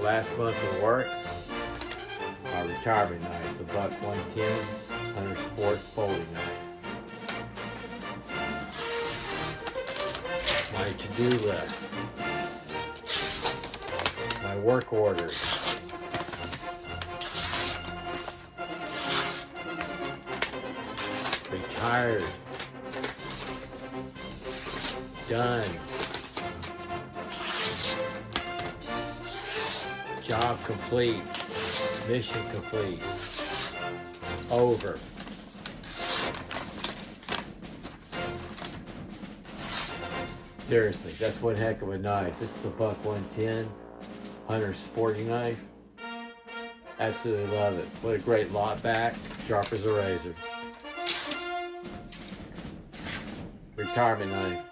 last month of work. My retirement knife, the Buck 110 Hunter Sport folding knife. My to-do list. My work orders. Retired. Done. Job complete. Mission complete. Over. Seriously, that's one heck of a knife. This is the Buck 110 Hunter sporting knife. Absolutely love it. What a great lot back. Sharp as a razor. Retirement knife.